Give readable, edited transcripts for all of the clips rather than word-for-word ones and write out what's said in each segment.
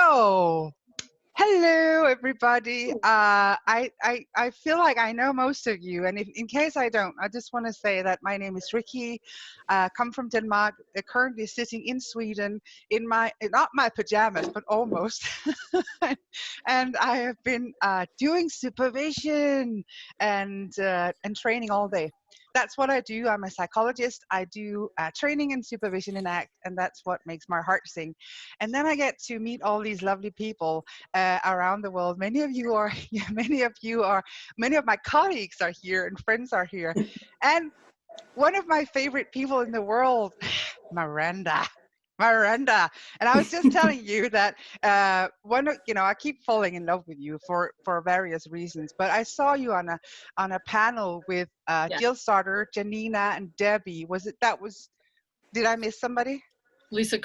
So, hello everybody. I feel like I know most of you, and in case I don't, I just want to say that my name is Rikke. Come from Denmark. Currently sitting in Sweden in my not my pajamas, but almost. And I have been doing supervision and training all day. That's what I do. I'm a psychologist. I do training and supervision in ACT, and that's what makes my heart sing. And then I get to meet all these lovely people around the world. Many of my colleagues are here and friends are here. And one of my favorite people in the world, Miranda. And I was just telling you that I keep falling in love with you for various reasons. But I saw you on a panel with Jill Starter, Janina, and Debbie. Did I miss somebody? Lisa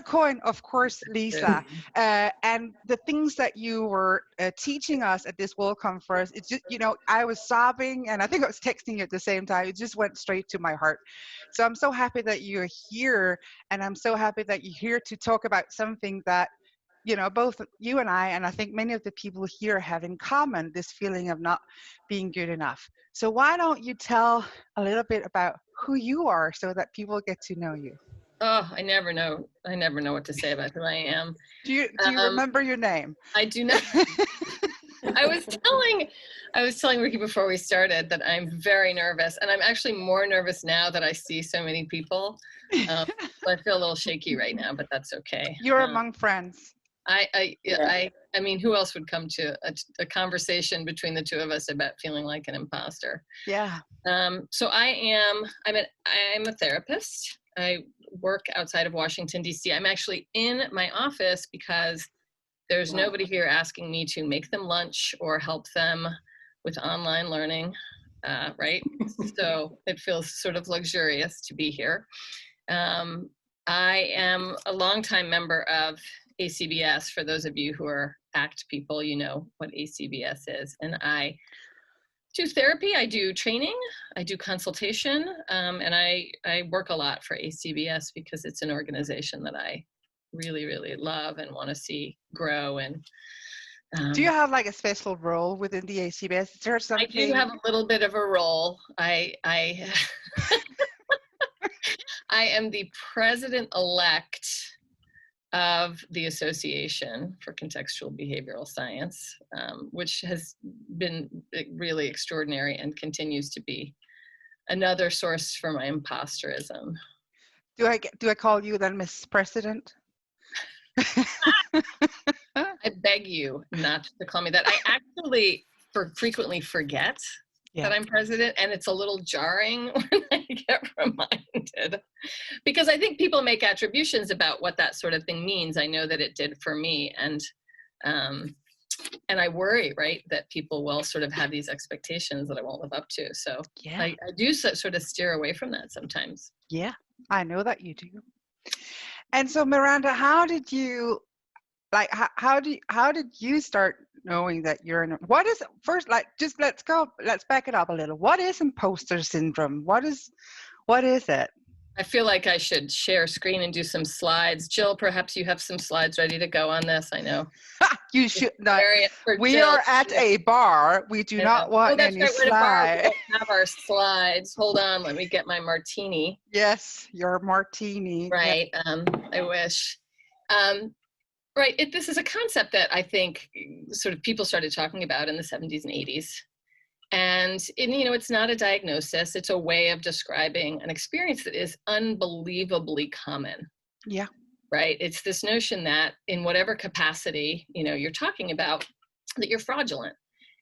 Coyne, of course, Lisa. And the things that you were teaching us at this World Conference, it's just, I was sobbing, and I think I was texting you at the same time. It just went straight to my heart. So I'm so happy that you're here, and I'm so happy that you're here to talk about something that, both you and I think many of the people here have in common, this feeling of not being good enough. So why don't you tell a little bit about who you are so that people get to know you? Oh, I never know what to say about who I am. Do you remember your name? I do not. I was telling Rikke before we started that I'm very nervous, and I'm actually more nervous now that I see so many people. So I feel a little shaky right now, but that's okay. You're among friends. I mean, who else would come to a conversation between the two of us about feeling like an imposter? Yeah. So I'm a therapist. I work outside of Washington, D.C. I'm actually in my office because there's nobody here asking me to make them lunch or help them with online learning, right? So it feels sort of luxurious to be here. I am a longtime member of ACBS. For those of you who are ACT people, you know what ACBS is. And I do therapy, I do training, I do consultation, and I work a lot for ACBS because it's an organization that I really, really love and want to see grow. And do you have like a special role within the ACBS? Is there something? I do have a little bit of a role. I am the president-elect of the Association for Contextual Behavioral Science, which has been really extraordinary and continues to be another source for my imposterism. Do I call you then Miss President? I beg you not to call me that. I actually frequently forget that I'm president, and it's a little jarring when I get reminded, because I think people make attributions about what that sort of thing means. I know that it did for me, and I worry, right, that people will sort of have these expectations that I won't live up to. So I do sort of steer away from that sometimes. Yeah, I know that you do. And so, Miranda, how did you start knowing that you're what is first, let's back it up a little. What is imposter syndrome? What is it? I feel like I should share screen and do some slides. Jill, perhaps you have some slides ready to go on this. I know. You should not. We are at a bar. We do not want any slides. We don't have our slides. Hold on. Let me get my martini. Yes, your martini. Right. I wish. Right. This is a concept that I think sort of people started talking about in the 70s and 80s. And it's not a diagnosis. It's a way of describing an experience that is unbelievably common. Yeah. Right. It's this notion that in whatever capacity, you're talking about, that you're fraudulent.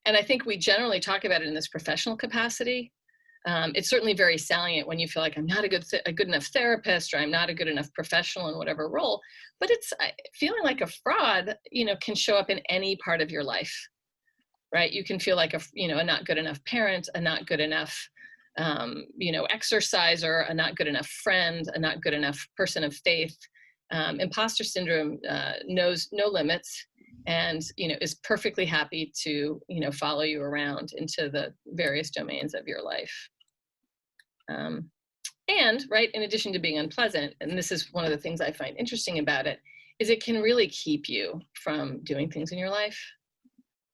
And I think we generally talk about it in this professional capacity. It's certainly very salient when you feel like I'm not a good enough therapist, or I'm not a good enough professional in whatever role. But it's feeling like a fraud, can show up in any part of your life, right? You can feel like a not good enough parent, a not good enough, exerciser, a not good enough friend, a not good enough person of faith. Imposter syndrome knows no limits, and is perfectly happy to follow you around into the various domains of your life. And right, in addition to being unpleasant, and this is one of the things I find interesting about it, is it can really keep you from doing things in your life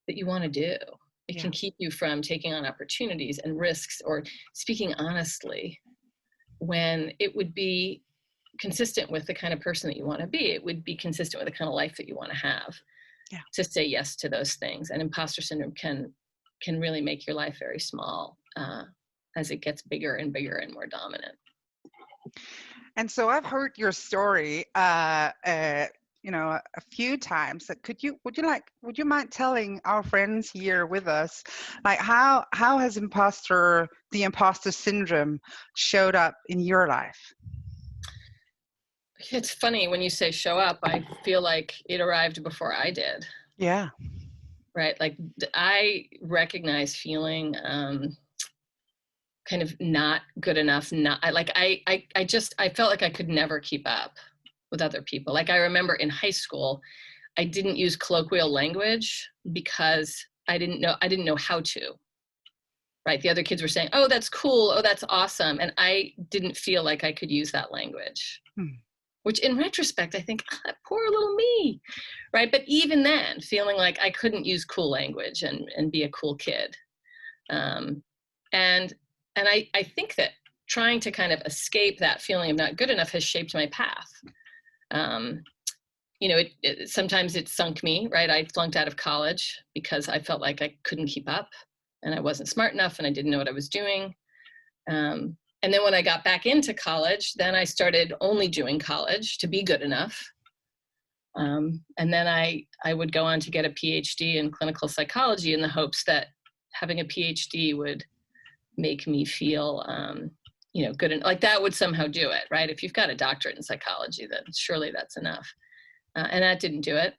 that you want to do. It can keep you from taking on opportunities and risks or speaking honestly when it would be consistent with the kind of person that you want to be. It would be consistent with the kind of life that you want to have. To say yes to those things. And imposter syndrome can really make your life very small as it gets bigger and bigger and more dominant. And so I've heard your story, a few times. Would you mind telling our friends here with us, like how has the imposter syndrome showed up in your life? It's funny when you say show up, I feel like it arrived before I did. Yeah. Right. Like I recognize feeling kind of not good enough. I felt like I could never keep up with other people. Like I remember in high school, I didn't use colloquial language because I didn't know how to. Right. The other kids were saying, oh, that's cool. Oh, that's awesome. And I didn't feel like I could use that language. Which in retrospect, I think, that poor little me, right? But even then, feeling like I couldn't use cool language and be a cool kid. And I think that trying to kind of escape that feeling of not good enough has shaped my path. Sometimes it sunk me, right? I flunked out of college because I felt like I couldn't keep up and I wasn't smart enough and I didn't know what I was doing. And then when I got back into college, then I started only doing college to be good enough. And then I would go on to get a PhD in clinical psychology in the hopes that having a PhD would make me feel, good. And like that would somehow do it, right? If you've got a doctorate in psychology, then surely that's enough. And that didn't do it.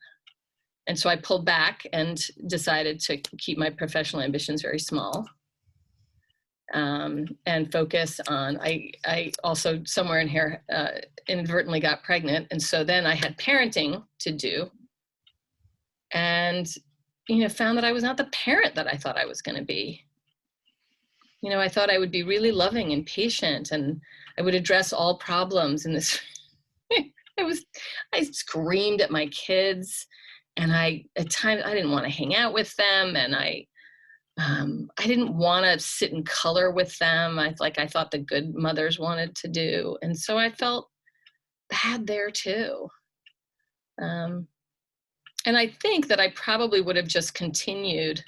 And so I pulled back and decided to keep my professional ambitions very small. And focus on, I also somewhere in here inadvertently got pregnant. And so then I had parenting to do and, found that I was not the parent that I thought I was going to be. I thought I would be really loving and patient and I would address all problems in this. I screamed at my kids and at times I didn't want to hang out with them. And I didn't want to sit in color with them. I thought the good mothers wanted to do. And so I felt bad there too. And I think that I probably would have just continued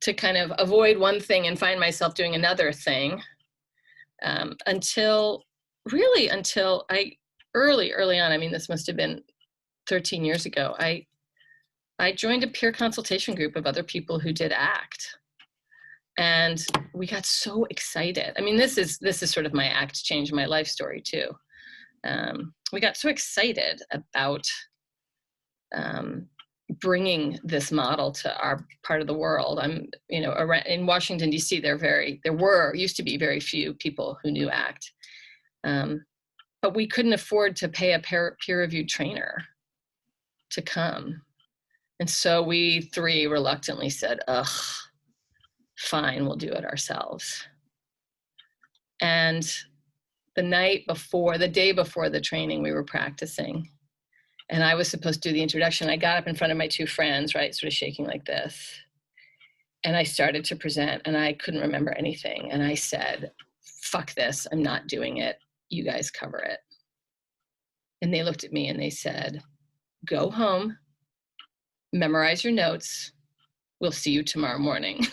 to kind of avoid one thing and find myself doing another thing until I early on, I mean, this must have been 13 years ago, I joined a peer consultation group of other people who did ACT. And we got so excited. I mean, this is sort of my ACT change my life story too. We got so excited about bringing this model to our part of the world. In Washington, D.C., used to be very few people who knew ACT. But we couldn't afford to pay a peer-reviewed trainer to come. And so we three reluctantly said, ugh, fine, we'll do it ourselves. And the day before the training, we were practicing. And I was supposed to do the introduction. I got up in front of my two friends, right, sort of shaking like this. And I started to present and I couldn't remember anything. And I said, fuck this, I'm not doing it. You guys cover it. And they looked at me and they said, go home, memorize your notes. We'll see you tomorrow morning.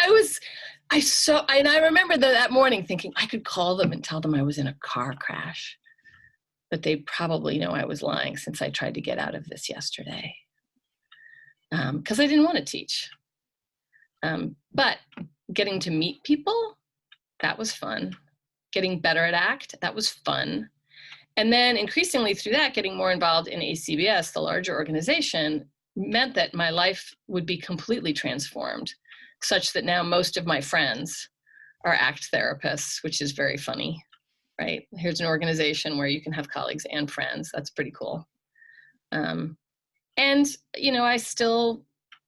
I remember that morning thinking I could call them and tell them I was in a car crash, but they probably know I was lying since I tried to get out of this yesterday. Because I didn't want to teach. But getting to meet people, that was fun. Getting better at ACT, that was fun. And then increasingly through that, getting more involved in ACBS, the larger organization, meant that my life would be completely transformed, such that now most of my friends are ACT therapists, which is very funny, right? Here's an organization where you can have colleagues and friends. That's pretty cool. And, I still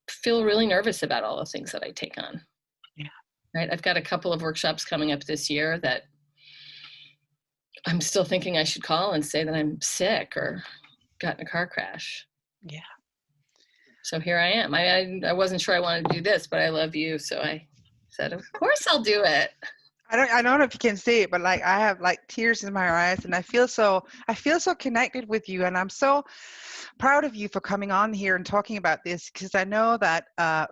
feel really nervous about all the things that I take on. Yeah. Right. I've got a couple of workshops coming up this year that I'm still thinking I should call and say that I'm sick or got in a car crash. Yeah. So here I am. I wasn't sure I wanted to do this, but I love you. So I said, of course I'll do it. I don't know if you can see it, but like I have like tears in my eyes, and I feel so connected with you, and I'm so proud of you for coming on here and talking about this, because I know that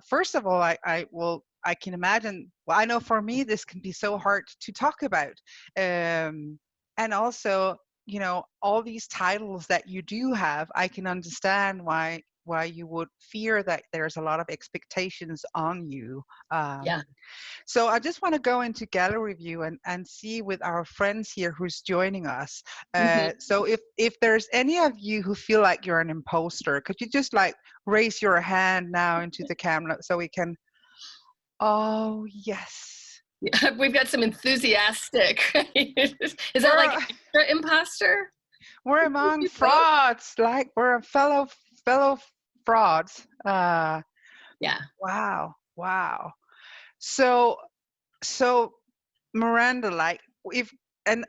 first of all, I can imagine. Well, I know for me this can be so hard to talk about, and also, you know, all these titles that you do have, I can understand why you would fear that there's a lot of expectations on you. Yeah. So I just want to go into gallery view and see with our friends here who's joining us. So if there's any of you who feel like you're an imposter, could you just like raise your hand now into the camera so we can, oh yes. Yeah, we've got some enthusiastic. Is that like extra imposter? We're among frauds, like we're a fellow frauds. Yeah. Wow. So Miranda, like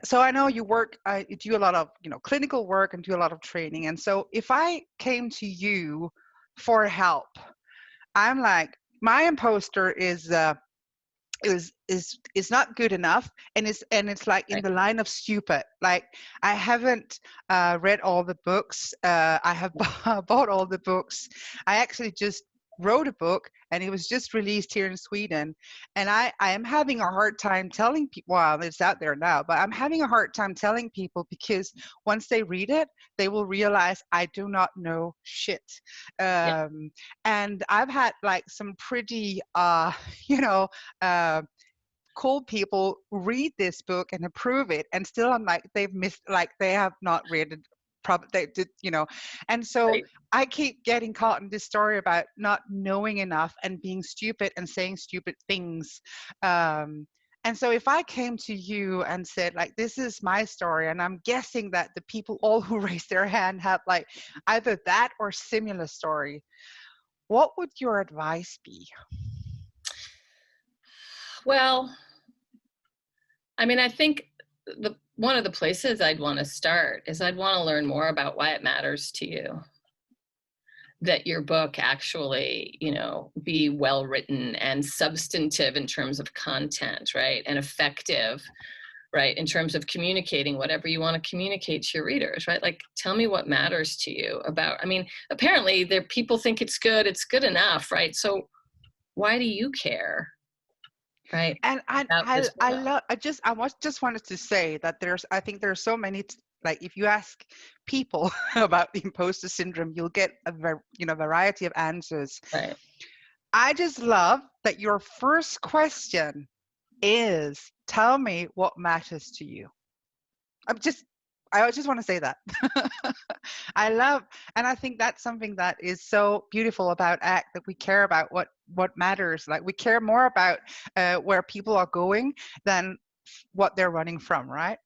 so I know you work, you do a lot of, you know, clinical work and do a lot of training. And so if I came to you for help, I'm like, my imposter is not good enough, and it's like in the line of stupid. Like I haven't read all the books. I have bought all the books. I actually just wrote a book, and it was just released here in Sweden, and I am having a hard time telling people, well, it's out there now, but I'm having a hard time telling people, because once they read it, they will realize I do not know shit. And I've had like some pretty cool people read this book and approve it, and still I'm like, they've missed, like they have not read it. Probably they did, you know. And so I keep getting caught in this story about not knowing enough and being stupid and saying stupid things. And so if I came to you and said, like, this is my story, and I'm guessing that the people all who raise their hand have like either that or similar story, what would your advice be? Well, I mean, I think one of the places I'd want to start is I'd want to learn more about why it matters to you that your book actually, you know, be well written and substantive in terms of content, right? And effective, right? In terms of communicating whatever you want to communicate to your readers, right? Like, tell me what matters to you about, I mean, apparently people think it's good enough, right? So why do you care? Right. And I just wanted to say that I think there's so many, like if you ask people about the imposter syndrome, you'll get a variety of answers. Right. I just love that your first question is, tell me what matters to you. I just want to say that. And I think that's something that is so beautiful about ACT, that we care about what matters. Like we care more about where people are going than what they're running from, right?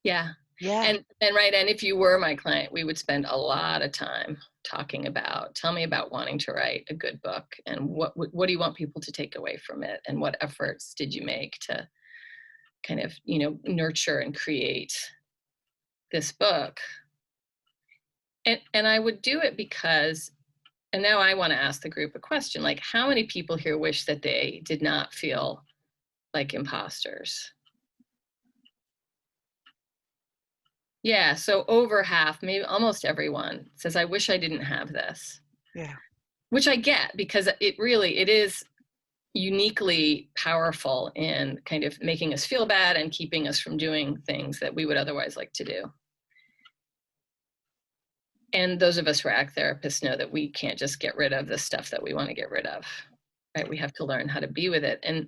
Yeah. And right. And if you were my client, we would spend a lot of time talking about, tell me about wanting to write a good book, and what do you want people to take away from it, and what efforts did you make to kind of, you know, nurture and create this book. And I would do it because, and now I want to ask the group a question, like, how many people here wish that they did not feel like imposters? Yeah, so over half, maybe almost everyone says, I wish I didn't have this. Yeah. Which I get, because it is uniquely powerful in kind of making us feel bad and keeping us from doing things that we would otherwise like to do. And those of us who are ACT therapists know that we can't just get rid of the stuff that we want to get rid of, right? We have to learn how to be with it. And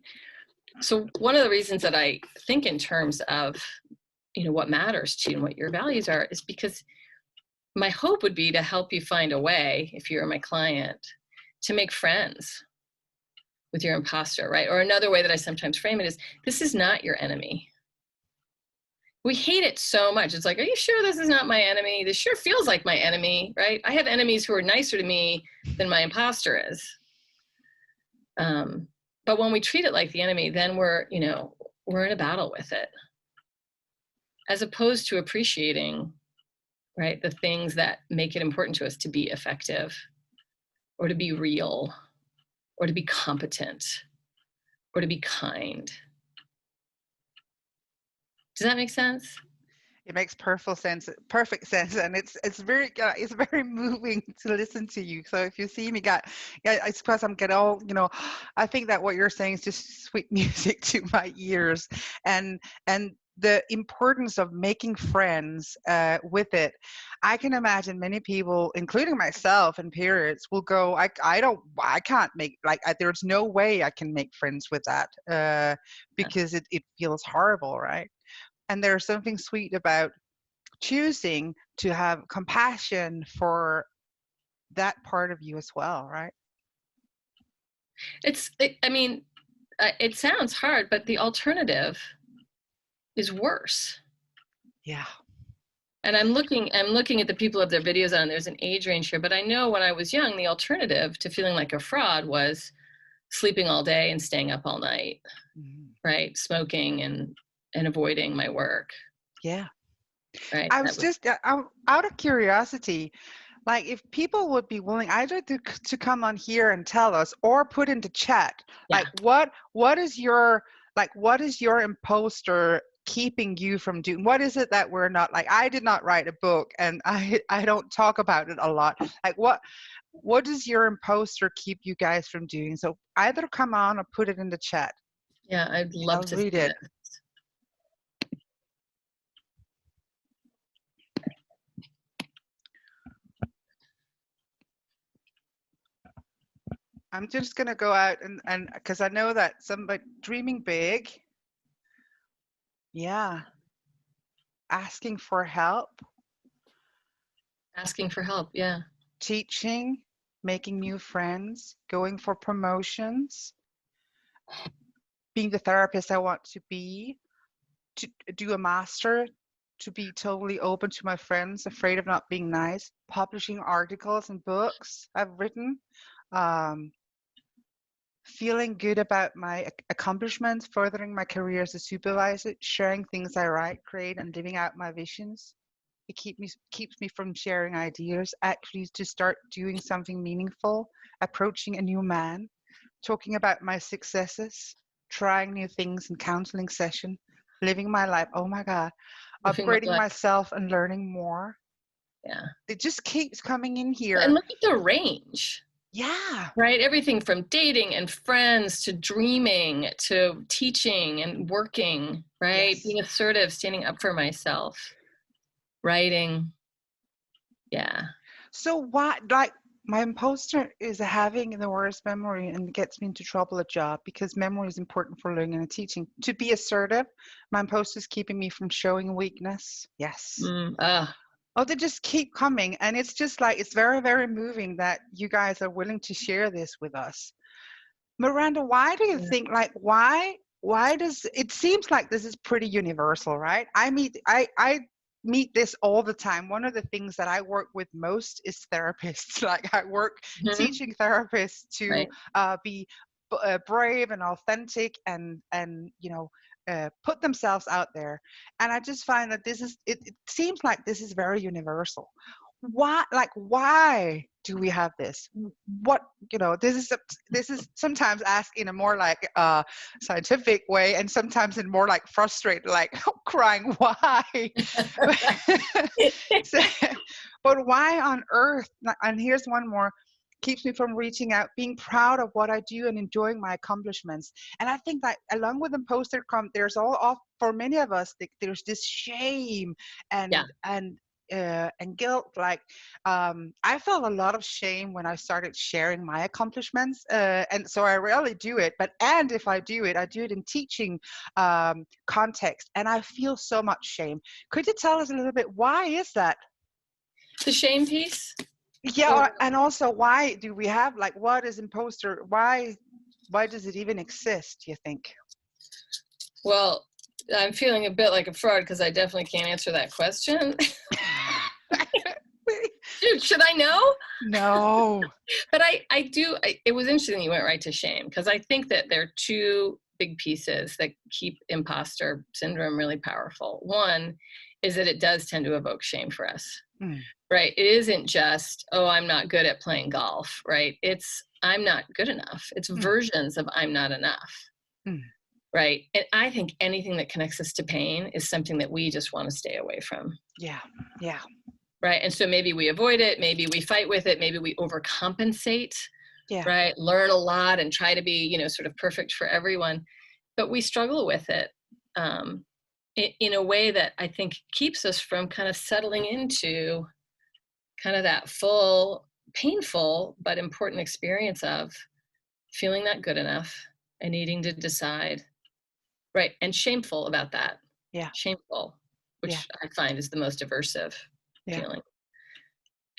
so one of the reasons that I think in terms of, you know, what matters to you and what your values are, is because my hope would be to help you find a way, if you're my client, to make friends with your imposter, right? Or another way that I sometimes frame it is, this is not your enemy. We hate it so much. It's like, are you sure this is not my enemy? This sure feels like my enemy, right? I have enemies who are nicer to me than my imposter is. But when we treat it like the enemy, then we're in a battle with it. as opposed to appreciating, right, the things that make it important to us to be effective, or to be real, or to be competent, or to be kind. Does that make sense? It makes perfect sense. Perfect sense, and it's very moving to listen to you. So if you see me, I suppose I'm getting all, I think that what you're saying is just sweet music to my ears, and the importance of making friends with it. I can imagine many people, including myself in periods, will go, I can't make, there's no way I can make friends with that because it feels horrible, right? And there's something sweet about choosing to have compassion for that part of you as well, right? It sounds hard, but the alternative is worse. Yeah. And I'm looking at the people of their videos on, there's an age range here, but I know when I was young, the alternative to feeling like a fraud was sleeping all day and staying up all night, right? Smoking and avoiding my work. Yeah. Right. I was just out of curiosity, like if people would be willing either to come on here and tell us or put into chat, like what is your imposter keeping you from doing? What is it that we're not, like, I did not write a book and I don't talk about it a lot. Like what does your imposter keep you guys from doing? So either come on or put it in the chat. Yeah, I'd love to read it. I'm just going to go out and because I know that somebody dreaming big. Yeah. Asking for help. Asking for help, yeah. Teaching, making new friends, going for promotions, being the therapist I want to be, to do a master, to be totally open to my friends, afraid of not being nice, publishing articles and books I've written, feeling good about my accomplishments, furthering my career as a supervisor, sharing things I write, create, and living out my visions. It keeps me from sharing ideas, actually to start doing something meaningful, approaching a new man, talking about my successes, trying new things in counseling session, living my life. Oh my God. Upgrading myself and learning more. Yeah. It just keeps coming in here. And look at the range. Yeah. Right? Everything from dating and friends to dreaming to teaching and working, right? Yes. Being assertive, standing up for myself, writing. Yeah. So why, like, my imposter is having the worst memory and gets me into trouble at job because memory is important for learning and teaching. To be assertive, my imposter is keeping me from showing weakness. Yes. Oh, they just keep coming. And it's just like, it's very, very moving that you guys are willing to share this with us. Miranda, why do you think, like, why does, it seems like this is pretty universal, right? I meet this all the time. One of the things that I work with most is therapists. Like I work teaching therapists to be brave and authentic and put themselves out there. And I just find that it seems like this is very universal. Why do we have this? What, this is sometimes asked in a more like scientific way, and sometimes in more like frustrated, like crying, why? But why on earth? And here's one more. Keeps me from reaching out, being proud of what I do and enjoying my accomplishments. And I think that along with imposter there's for many of us, there's this shame and guilt. Like I felt a lot of shame when I started sharing my accomplishments, and so I rarely do it. And if I do it in teaching context, and I feel so much shame. Could you tell us a little bit, why is that? The shame piece? Yeah, and also why do we have, like, what is imposter? Why does it even exist, you think? Well, I'm feeling a bit like a fraud because I definitely can't answer that question. Dude, should I know? No. But I do. It was interesting that you went right to shame, because I think that they're two big pieces that keep imposter syndrome really powerful. One is that it does tend to evoke shame for us, right? It isn't just, oh, I'm not good at playing golf, right? It's, I'm not good enough. It's versions of I'm not enough, right? And I think anything that connects us to pain is something that we just want to stay away from. Yeah. Right. And so maybe we avoid it, maybe we fight with it, maybe we overcompensate, right? Learn a lot and try to be, sort of perfect for everyone. But we struggle with it in a way that I think keeps us from kind of settling into kind of that full, painful, but important experience of feeling not good enough and needing to decide, right? And shameful about that. Yeah. Shameful, which I find is the most aversive feeling.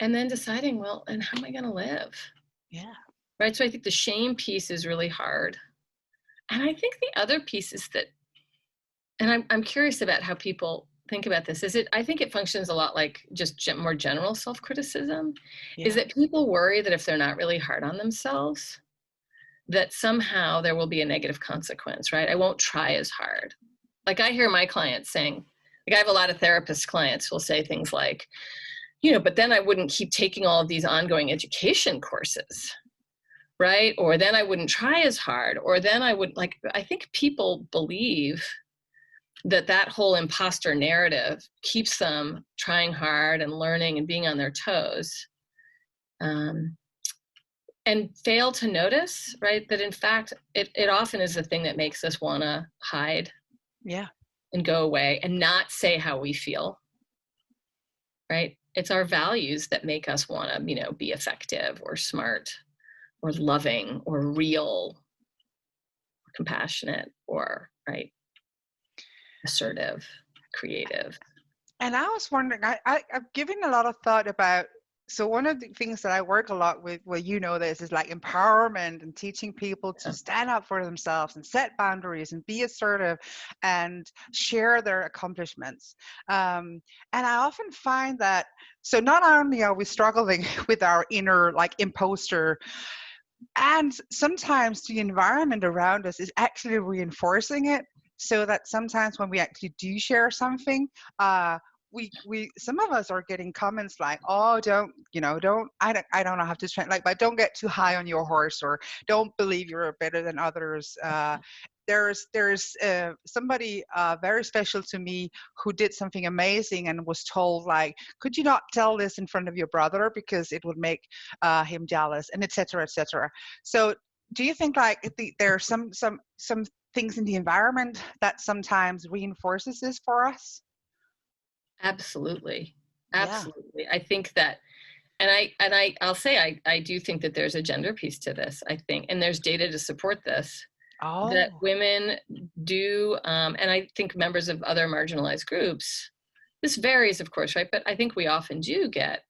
And then deciding, well, and how am I going to live? Yeah. Right. So I think the shame piece is really hard. And I think the other piece is that, and I'm curious about how people think about this, I think it functions a lot like just more general self-criticism, is that people worry that if they're not really hard on themselves, that somehow there will be a negative consequence, right? I won't try as hard. Like I hear my clients saying, like I have a lot of therapist clients who will say things like, but then I wouldn't keep taking all of these ongoing education courses, right? Or then I wouldn't try as hard, or then I would I think people believe that whole imposter narrative keeps them trying hard and learning and being on their toes, and fail to notice, right, that in fact, it often is the thing that makes us want to hide and go away and not say how we feel, right? It's our values that make us want to, be effective or smart or loving or real or compassionate or, right, assertive, creative. And I was wondering, I've given a lot of thought about, so one of the things that I work a lot with, well, this is like empowerment and teaching people to stand up for themselves and set boundaries and be assertive and share their accomplishments. And I often find that, so not only are we struggling with our inner imposter, and sometimes the environment around us is actually reinforcing it, so that sometimes when we actually do share something, we some of us are getting comments like, oh, don't I don't know how to train, but don't get too high on your horse, or don't believe you're better than others. There's somebody very special to me who did something amazing and was told, could you not tell this in front of your brother because it would make him jealous, and etc. etc. So do you think there are some things in the environment that sometimes reinforces this for us? Absolutely. I think that, and I'll say I do think that there's a gender piece to this, I think, and there's data to support this, that women do, and I think members of other marginalized groups, this varies of course, right? But I think we often do get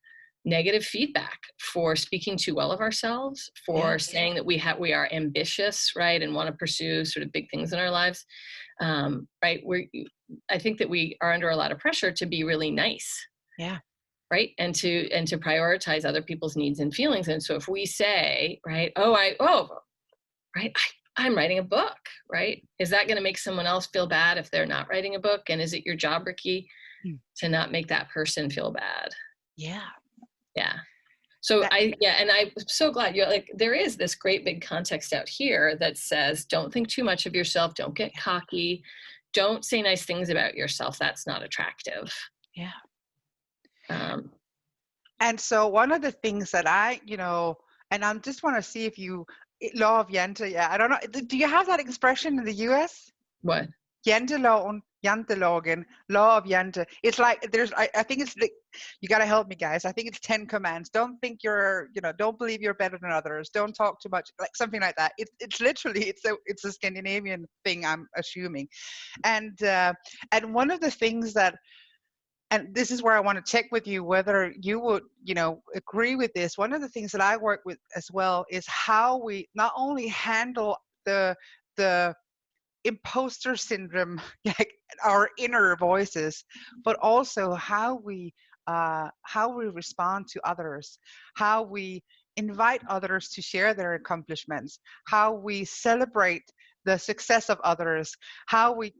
negative feedback for speaking too well of ourselves, for saying that we are ambitious, right, and want to pursue sort of big things in our lives, right? I think that we are under a lot of pressure to be really nice, right, and to prioritize other people's needs and feelings. And so if we say, right, I'm writing a book, right, is that going to make someone else feel bad if they're not writing a book? And is it your job, Rikke, to not make that person feel bad? So and I'm so glad you're there is this great big context out here that says, don't think too much of yourself. Don't get cocky. Don't say nice things about yourself. That's not attractive. And so one of the things that and I just want to see if you, law of Jante, I don't know. Do you have that expression in the US? What? Janteloven, Jantelagen, law of Jante. It's I think it's you got to help me, guys. I think it's 10 commands. Don't think don't believe you're better than others. Don't talk too much, something like that. It's literally, it's a Scandinavian thing, I'm assuming. And one of the things that, and this is where I want to check with you whether you would, agree with this. One of the things that I work with as well is how we not only handle the imposter syndrome, our inner voices, but also how we respond to others, how we invite others to share their accomplishments, how we celebrate the success of others, how we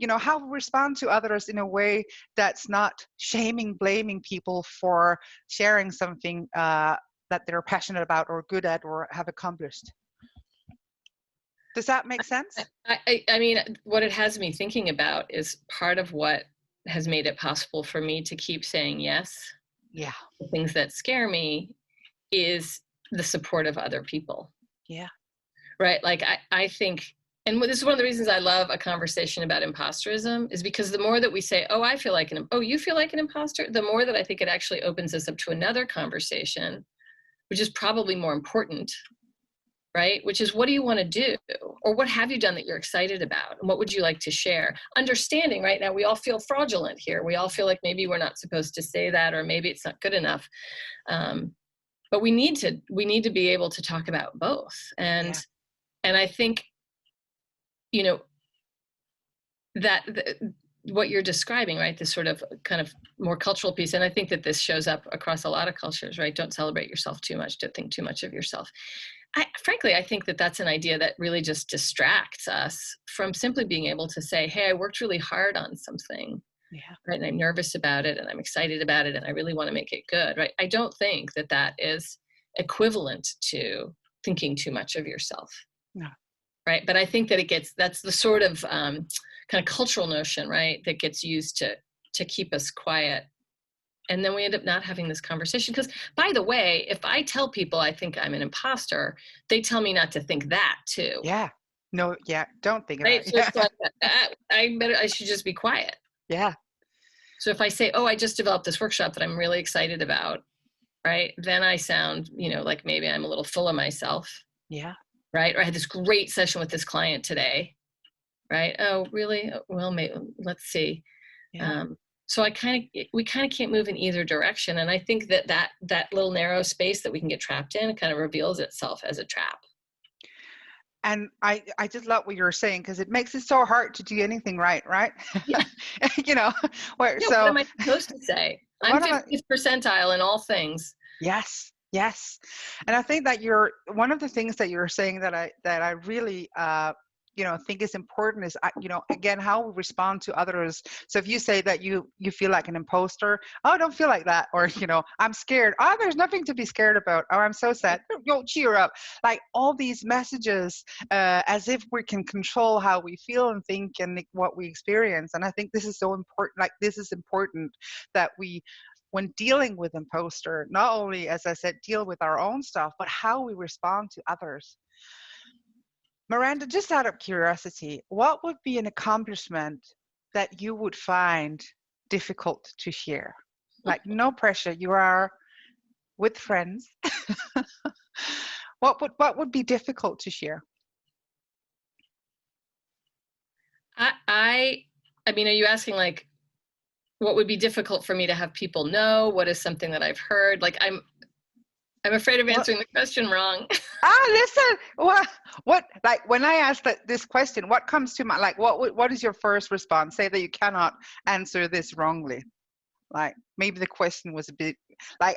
respond to others in a way that's not shaming, blaming people for sharing something that they're passionate about or good at or have accomplished. Does that make sense? I mean, what it has me thinking about is part of what has made it possible for me to keep saying yes. Yeah. The things that scare me is the support of other people. Yeah. Right. Like I think, and this is one of the reasons I love a conversation about imposterism, is because the more that we say, oh, I feel like you feel like an imposter, the more that I think it actually opens us up to another conversation, which is probably more important, right? Which is, what do you want to do? Or what have you done that you're excited about? And what would you like to share? Understanding, right now, we all feel fraudulent here. We all feel like maybe we're not supposed to say that, or maybe it's not good enough. But we need to be able to talk about both. And I think, what you're describing, right, this sort of kind of more cultural piece, and I think that this shows up across a lot of cultures, right? Don't celebrate yourself too much, don't think too much of yourself. Frankly, I think that that's an idea that really just distracts us from simply being able to say, hey, I worked really hard on something, right? And I'm nervous about it, and I'm excited about it, and I really want to make it good, right? I don't think that that is equivalent to thinking too much of yourself. No. Right. But I think that that's the sort of kind of cultural notion, right, that gets used to keep us quiet. And then we end up not having this conversation. Because, by the way, if I tell people I think I'm an imposter, they tell me not to think that too. Yeah. No, yeah. Don't think about it. So it's like, I should just be quiet. Yeah. So if I say, oh, I just developed this workshop that I'm really excited about, right, then I sound, like maybe I'm a little full of myself. Yeah. Right? Or I had this great session with this client today. Right? Oh, really? Well, maybe, let's see. Yeah. So we kind of can't move in either direction. And I think that little narrow space that we can get trapped in kind of reveals itself as a trap. And I just love what you're saying, because it makes it so hard to do anything right? Yeah. What am I supposed to say? I'm 50th percentile in all things. Yes. And I think that one of the things that you're saying that I really think is important is, again, how we respond to others. So if you say that you feel like an imposter, oh, don't feel like that. Or, I'm scared. Oh, there's nothing to be scared about. Oh, I'm so sad. Don't cheer up. Like all these messages, as if we can control how we feel and think and what we experience. And I think this is so important. Like, this is important that we, when dealing with imposter, not only, as I said, deal with our own stuff, but how we respond to others. Miranda, just out of curiosity, what would be an accomplishment that you would find difficult to share? Like, no pressure, you are with friends. What would be difficult to share? I mean, are you asking like, what would be difficult for me to have people know? What is something that I've heard? Like, I'm afraid of answering the question wrong. Listen, what like when I ask this question, what comes to mind? Like, what is your first response? Say that you cannot answer this wrongly. Like, maybe the question was a bit like,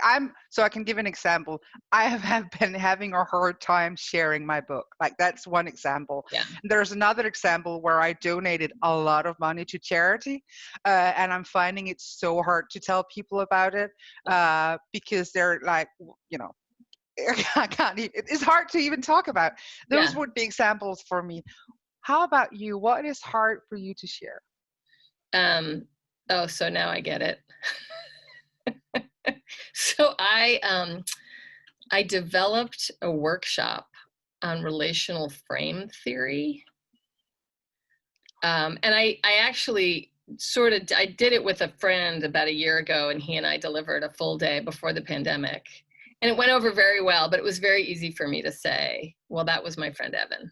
so I can give an example. I have been having a hard time sharing my book. Like, that's one example. Yeah. There's another example where I donated a lot of money to charity, and I'm finding it so hard to tell people about it, because they're like, I can't. It's hard to even talk about. Those would be examples for me. How about you? What is hard for you to share? Oh, so now I get it. So I developed a workshop on relational frame theory. And I actually I did it with a friend about a year ago, and he and I delivered a full day before the pandemic. And it went over very well, but it was very easy for me to say, well, that was my friend Evan.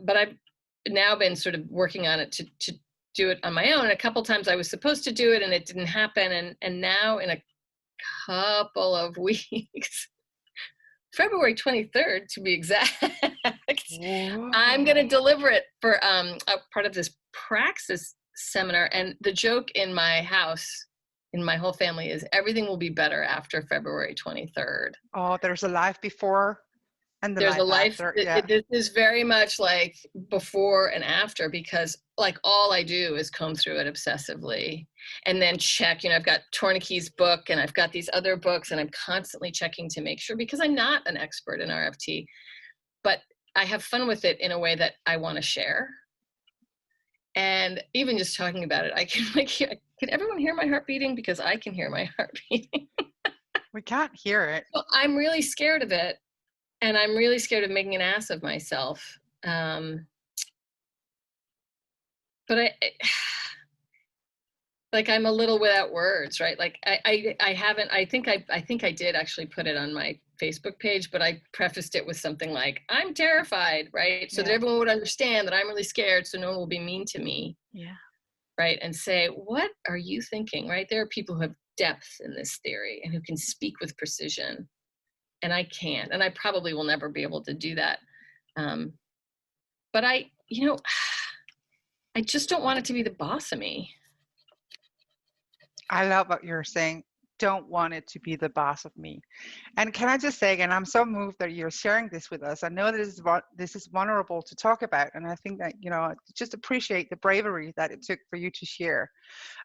But I've now been sort of working on it to do it on my own. And a couple times I was supposed to do it and it didn't happen. And now in a couple of weeks, February 23rd to be exact, whoa, I'm going to deliver it for a part of this praxis seminar. And the joke in my house, in my whole family, is everything will be better after February 23rd. Oh, there's a life before. And the There's a life life. after, yeah. This is very much like before and after, because like all I do is comb through it obsessively and then check. I've got Tornike's book and I've got these other books, and I'm constantly checking to make sure, because I'm not an expert in RFT, but I have fun with it in a way that I want to share. And even just talking about it, I can can everyone hear my heart beating? Because I can hear my heart beating. We can't hear it. Well, I'm really scared of it. And I'm really scared of making an ass of myself. But I'm a little without words, right? Like I haven't, I think I did actually put it on my Facebook page, but I prefaced it with something like, I'm terrified, right? So that everyone would understand that I'm really scared, so no one will be mean to me. Yeah. Right. And say, what are you thinking, right? There are people who have depth in this theory and who can speak with precision. And I can't, and I probably will never be able to do that. But I just don't want it to be the boss of me. I love what you're saying. Don't want it to be the boss of me. And can I just say again, I'm so moved that you're sharing this with us. I know this is vulnerable to talk about, and I think that just appreciate the bravery that it took for you to share.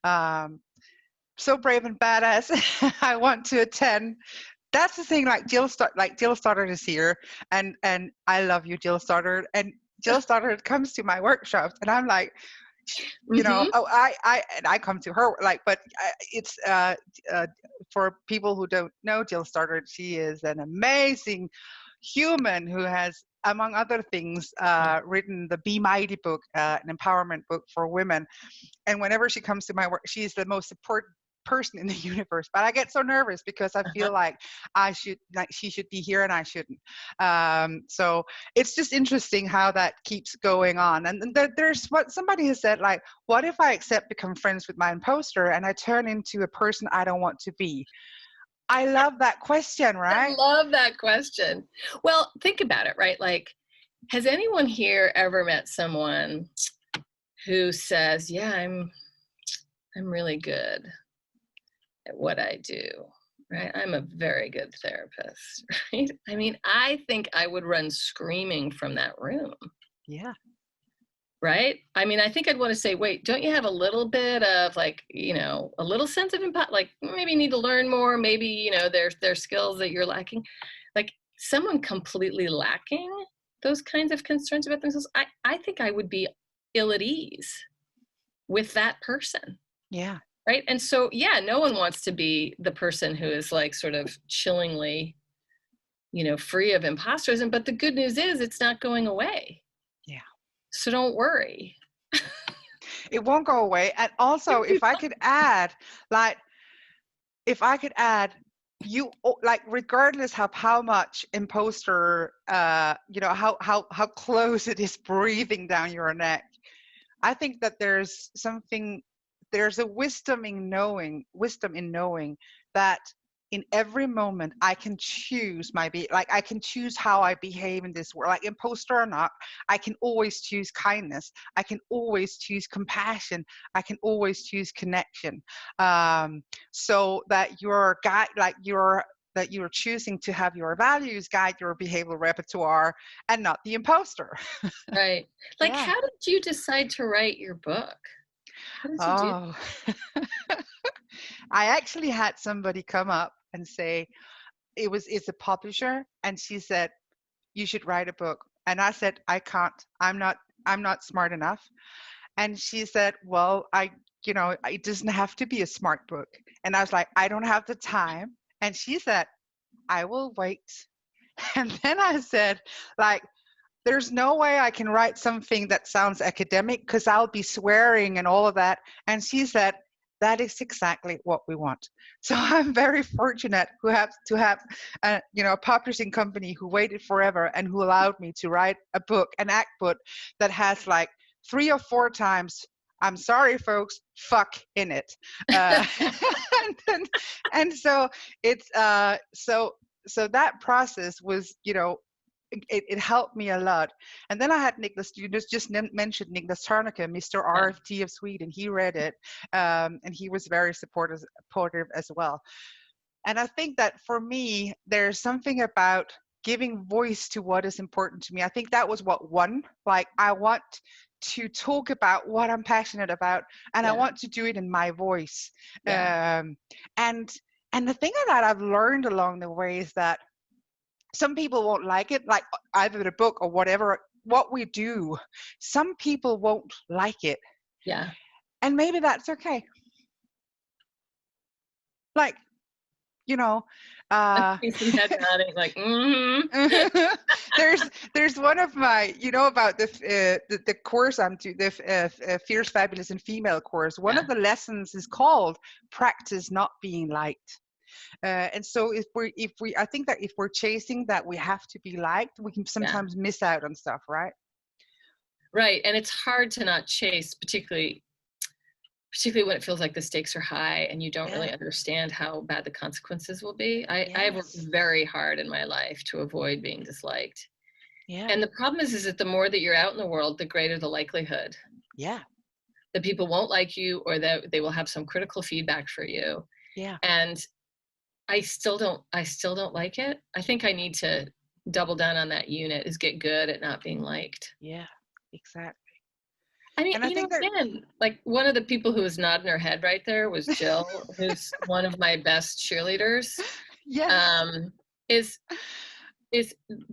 So brave and badass. I want to attend. That's the thing. Like Jill Stoddard is here, and I love you, Jill Stoddard. And Jill Stoddard comes to my workshops, and I'm like, I come to her, like, but it's for people who don't know Jill Stoddard, she is an amazing human who has, among other things, written the Be Mighty book, an empowerment book for women. And whenever she comes to my work, she's the most important person in the universe. But I get so nervous because I feel like she should be here and I shouldn't. So it's just interesting how that keeps going on. And there's what somebody has said, like, what if I become friends with my imposter and I turn into a person I don't want to be? I love that question, right? I love that question. Well, think about it, right? Like, has anyone here ever met someone who says, yeah, I'm really good at what I do, right? I'm a very good therapist, right? I mean, I think I would run screaming from that room. Yeah. Right? I mean, I think I'd want to say, wait, don't you have a little bit of like, a little sense of impact? Like maybe you need to learn more. Maybe, there's skills that you're lacking. Like someone completely lacking those kinds of concerns about themselves, I think I would be ill at ease with that person. Yeah. Right. And so, yeah, no one wants to be the person who is like sort of chillingly, free of imposterism. But the good news is it's not going away. Yeah. So don't worry. It won't go away. And also, if I could add, you, like, regardless of how much imposter, how close it is breathing down your neck, I think that there's a wisdom in knowing that in every moment I can choose I can choose how I behave in this world, like imposter or not. I can always choose kindness. I can always choose compassion. I can always choose connection. So that your guide, that you're choosing to have your values guide your behavioral repertoire and not the imposter. Right. Like, Yeah. How did you decide to write your book? How did you do? I actually had somebody come up and say, it's a publisher, and she said, you should write a book. And I said, I can't, I'm not smart enough. And she said, well, it doesn't have to be a smart book. And I was like, I don't have the time. And she said, I will wait. And then I said, like, there's no way I can write something that sounds academic because I'll be swearing and all of that. And she said, that is exactly what we want. So I'm very fortunate to have a publishing company who waited forever and who allowed me to write a book, an ACT book that has like 3 or 4 times, I'm sorry, folks, fuck in it. And so it's so that process was, it helped me a lot. And then I had Nicholas, you just mentioned Nicholas Tarnaka, Mr. RFT of Sweden. He read it, and he was very supportive as well. And I think that for me, there's something about giving voice to what is important to me. I think that was what won. Like, I want to talk about what I'm passionate about, and I want to do it in my voice. And the thing that I've learned along the way is that some people won't like it, like either the book or whatever, what we do. Some people won't like it. Yeah. And maybe that's okay. Like, you know, some head nodding, like, mm-hmm. there's one of my, you know, about the course I'm doing, the Fierce, Fabulous, and Female course. One of the lessons is called "Practice Not Being Liked." And so I think that if we're chasing that we have to be liked, we can sometimes miss out on stuff, right? Right, and it's hard to not chase, particularly when it feels like the stakes are high and you don't really understand how bad the consequences will be. I've worked very hard in my life to avoid being disliked. Yeah. And the problem is that the more that you're out in the world, the greater the likelihood. Yeah. That people won't like you, or that they will have some critical feedback for you. Yeah. And I still don't like it. I think I need to double down on that unit, is get good at not being liked. Yeah, exactly. I mean, you know, again, like one of the people who was nodding her head right there was Jill, who's one of my best cheerleaders. Yes. Is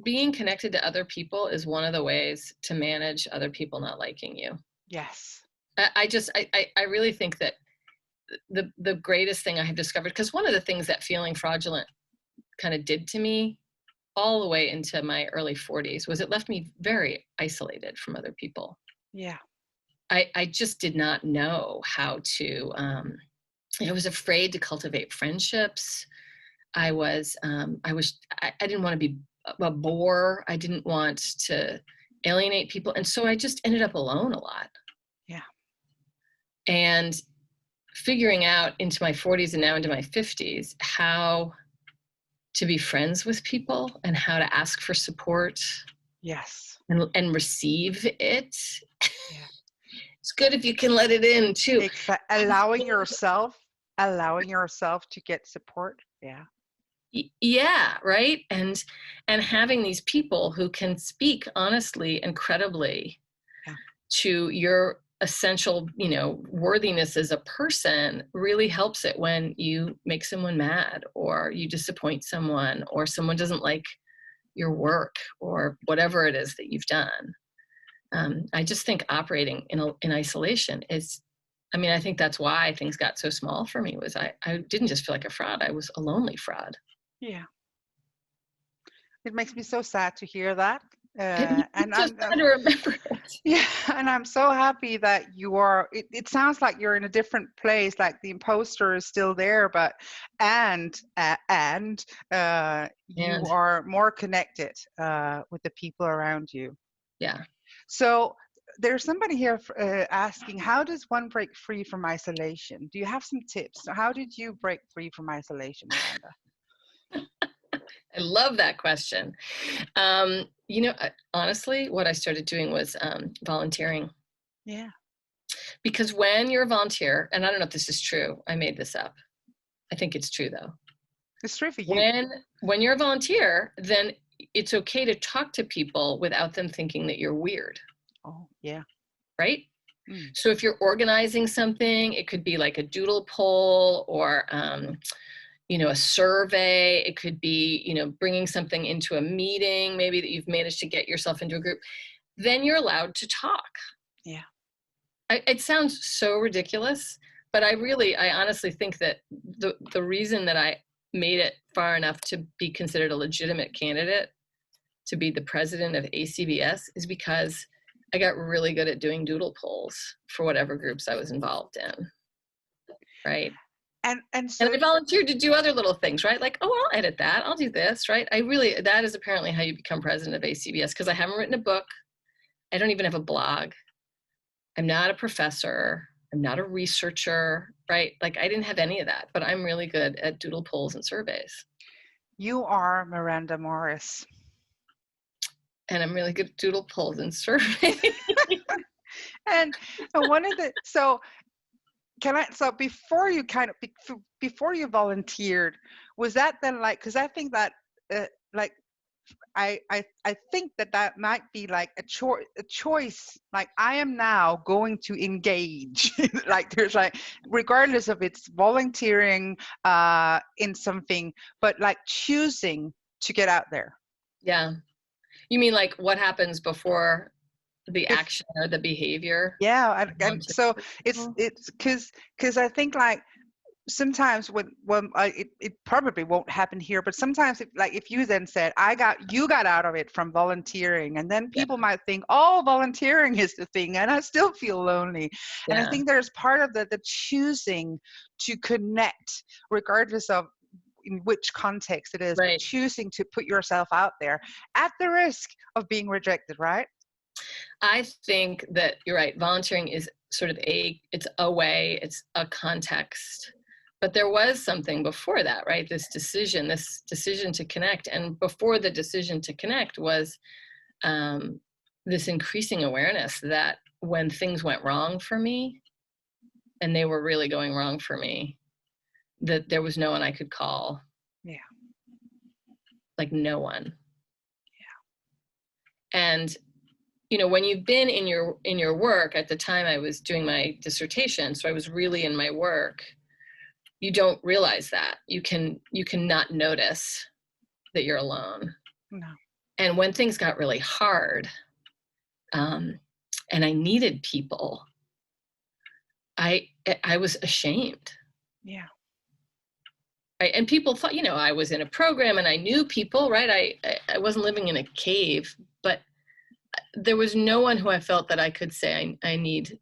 being connected to other people is one of the ways to manage other people not liking you. Yes. I really think that the greatest thing I have discovered, because one of the things that feeling fraudulent kind of did to me all the way into my early 40s was it left me very isolated from other people. Yeah. I just did not know how to, I was afraid to cultivate friendships. I didn't want to be a bore. I didn't want to alienate people. And so I just ended up alone a lot. Yeah. And figuring out into my 40s and now into my 50s, how to be friends with people and how to ask for support. Yes. And receive it. Yeah. It's good if you can let it in too. Allowing yourself to get support. Yeah. Yeah, right. And having these people who can speak honestly and credibly to your essential, you know, worthiness as a person really helps it when you make someone mad, or you disappoint someone, or someone doesn't like your work, or whatever it is that you've done. I just think operating in isolation is, I mean, I think that's why things got so small for me, was I didn't just feel like a fraud. I was a lonely fraud. Yeah. It makes me so sad to hear that. And I'm sad to remember it. Yeah, and I'm so happy that you are, it sounds like you're in a different place, like the imposter is still there, but you are more connected with the people around you. Yeah. So there's somebody here asking, how does one break free from isolation? Do you have some tips? How did you break free from isolation, Miranda? I love that question. You know, honestly, what I started doing was volunteering. Yeah. Because when you're a volunteer, and I don't know if this is true, I made this up. I think it's true though. It's true for you. When you're a volunteer, then it's okay to talk to people without them thinking that you're weird. Oh, yeah. Right? Mm. So if you're organizing something, it could be like a doodle poll, or you know, a survey. It could be, you know, bringing something into a meeting, maybe that you've managed to get yourself into a group. Then you're allowed to talk. Yeah. It sounds so ridiculous, but I honestly think that the reason that I made it far enough to be considered a legitimate candidate to be the president of ACBS is because I got really good at doing doodle polls for whatever groups I was involved in. Right. And I volunteered to do other little things, right? Like, oh, I'll edit that. I'll do this, right? That is apparently how you become president of ACBS, because I haven't written a book. I don't even have a blog. I'm not a professor. I'm not a researcher, right? Like, I didn't have any of that, but I'm really good at doodle polls and surveys. You are Miranda Morris. And I'm really good at doodle polls and surveys. and one of the, so before you volunteered, was that then like, because I think that like I think that might be like a choice. Like, I am now going to engage. Like, there's like, regardless of it's volunteering in something, but like choosing to get out there. Yeah. You mean like what happens before the action or the behavior? Yeah, and so it's because I think like sometimes it probably won't happen here, but sometimes if you then said you got out of it from volunteering, and then people might think, oh, volunteering is the thing, and I still feel lonely. And I think there's part of the choosing to connect, regardless of in which context it is, but choosing to put yourself out there at the risk of being rejected, right? I think that you're right. Volunteering is sort of it's a way, it's a context. But there was something before that, right? This decision to connect. And before the decision to connect was this increasing awareness that when things went wrong for me, and they were really going wrong for me, that there was no one I could call. Yeah. Like no one. Yeah. And you know, when you've been in your work, at the time I was doing my dissertation, so I was really in my work, you don't realize that. You can not notice that you're alone. No. And when things got really hard, and I needed people, I was ashamed. Yeah. Right. And people thought, you know, I was in a program and I knew people, right? I wasn't living in a cave, but there was no one who I felt that I could say, I need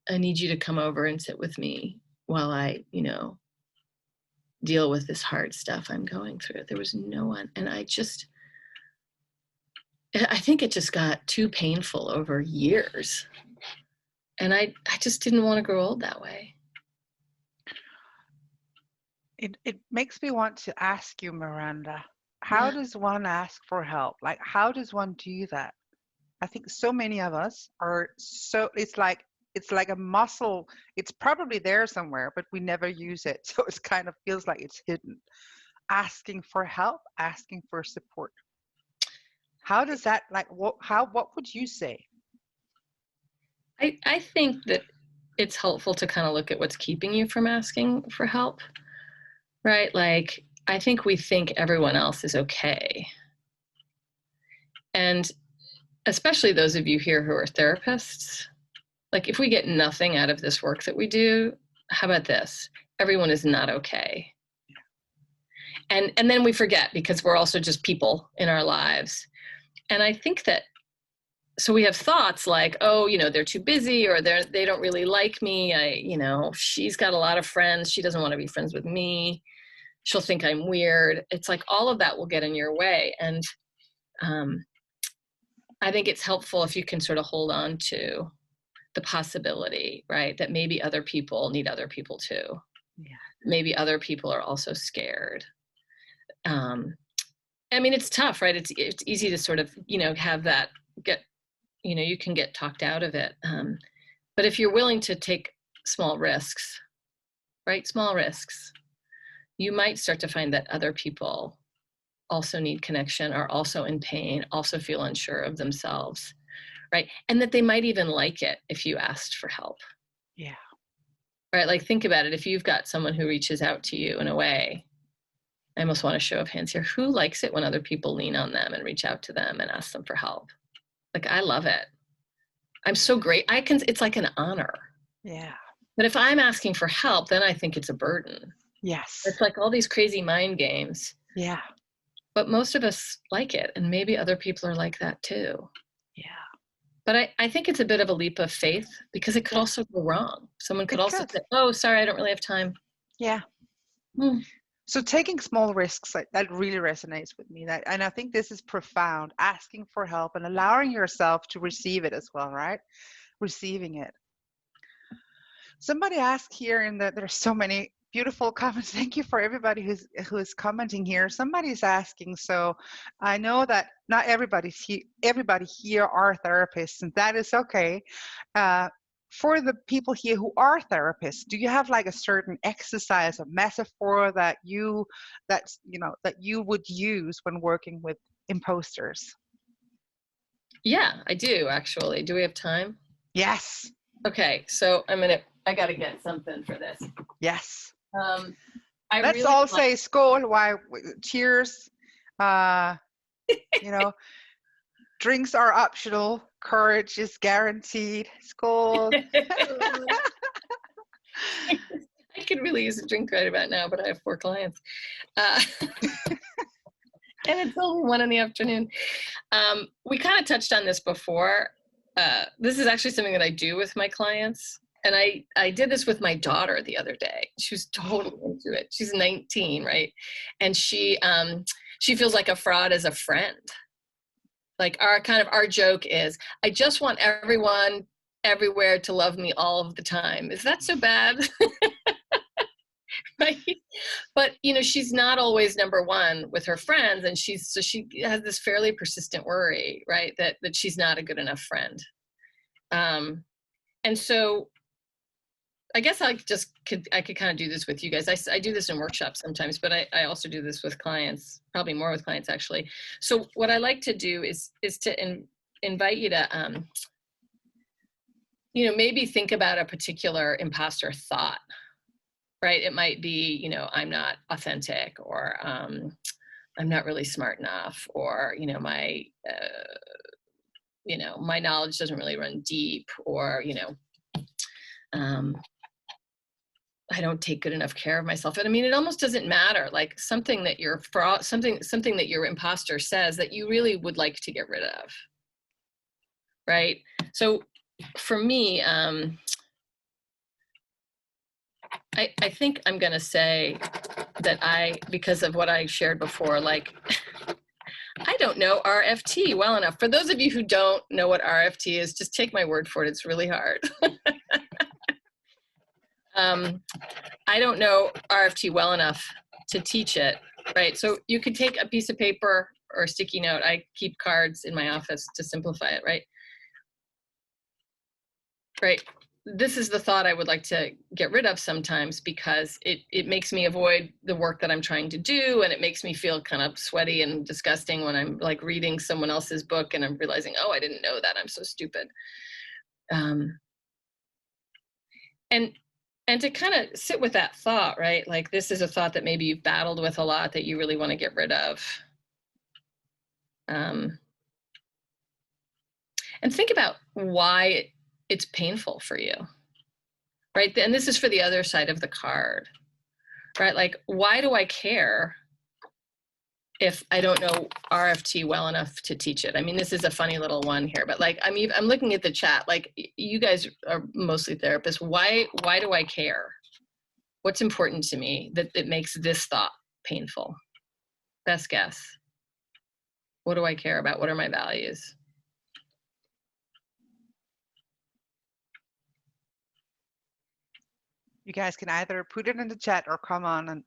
you to come over and sit with me while I, you know, deal with this hard stuff I'm going through. There was no one. And I think it just got too painful over years. And I just didn't want to grow old that way. It makes me want to ask you, Miranda, how does one ask for help? Like, how does one do that? I think so many of us are it's like a muscle. It's probably there somewhere, but we never use it. So it kind of feels like it's hidden. Asking for help, asking for support. How does that, like, what would you say? I think that it's helpful to kind of look at what's keeping you from asking for help, right? Like, I think we think everyone else is okay. And especially those of you here who are therapists, like, if we get nothing out of this work that we do, how about this? Everyone is not okay. And then we forget, because we're also just people in our lives. And I think that, so we have thoughts like, oh, you know, they're too busy, or they don't really like me. You know, she's got a lot of friends. She doesn't want to be friends with me. She'll think I'm weird. It's like all of that will get in your way. And I think it's helpful if you can sort of hold on to the possibility, right, that maybe other people need other people too. Yeah. Maybe other people are also scared. I mean, it's tough, right? It's easy to sort of, you know, have that you can get talked out of it. But if you're willing to take small risks, right? Small risks, you might start to find that other people also need connection, are also in pain, also feel unsure of themselves, right? And that they might even like it if you asked for help. Yeah. Right? Like, think about it. If you've got someone who reaches out to you in a way, I almost want a show of hands here. Who likes it when other people lean on them and reach out to them and ask them for help? Like, I love it. I'm so great. It's like an honor. Yeah. But if I'm asking for help, then I think it's a burden. Yes. It's like all these crazy mind games. Yeah. But most of us like it, and maybe other people are like that too. Yeah. But I think it's a bit of a leap of faith, because it could also go wrong. Someone could also say, oh, sorry, I don't really have time. Yeah. So taking small risks, that really resonates with me. And I think this is profound, asking for help and allowing yourself to receive it as well, right? Receiving it. Somebody asked here there's so many beautiful comments. Thank you for everybody who's commenting here. Somebody's asking, so I know that not everybody here are therapists, and that is okay. for the people here who are therapists, do you have like a certain exercise or metaphor that you would use when working with imposters? Yeah, I do actually. Do we have time? Yes. Okay, so I gotta get something for this. Yes. Let's really all say skål. Cheers. Drinks are optional. Courage is guaranteed. Skål. I could really use a drink right about now, but I have 4 clients. And it's only 1 in the afternoon. We kind of touched on this before. This is actually something that I do with my clients. And I did this with my daughter the other day. She was totally into it. She's 19, right? And she feels like a fraud as a friend. Like our joke is, I just want everyone everywhere to love me all of the time. Is that so bad? Right? But she's not always number one with her friends, and she has this fairly persistent worry, right, that she's not a good enough friend. And so I guess I could kind of do this with you guys. I do this in workshops sometimes, but I also do this with clients, probably more with clients actually. So what I like to do is to invite you to maybe think about a particular imposter thought. Right? It might be, I'm not authentic, or I'm not really smart enough, or my knowledge doesn't really run deep, or I don't take good enough care of myself. And I mean, it almost doesn't matter. Like something that something that your imposter says that you really would like to get rid of. Right? So for me, I think I'm going to say that because of what I shared before, like, I don't know RFT well enough. For those of you who don't know what RFT is, just take my word for it. It's really hard. I don't know RFT well enough to teach it, right? So you could take a piece of paper or a sticky note. I keep cards in my office to simplify it, right? Right. This is the thought I would like to get rid of sometimes, because it makes me avoid the work that I'm trying to do, and it makes me feel kind of sweaty and disgusting when I'm like reading someone else's book and I'm realizing, oh, I didn't know that, I'm so stupid. And to kind of sit with that thought, right? Like, this is a thought that maybe you've battled with a lot, that you really want to get rid of. And think about why it's painful for you, right? And this is for the other side of the card, right? Like, why do I care if I don't know RFT well enough to teach it? I mean, this is a funny little one here, but like, I'm looking at the chat, like, you guys are mostly therapists. Why do I care? What's important to me that it makes this thought painful? Best guess. What do I care about? What are my values? You guys can either put it in the chat or come on and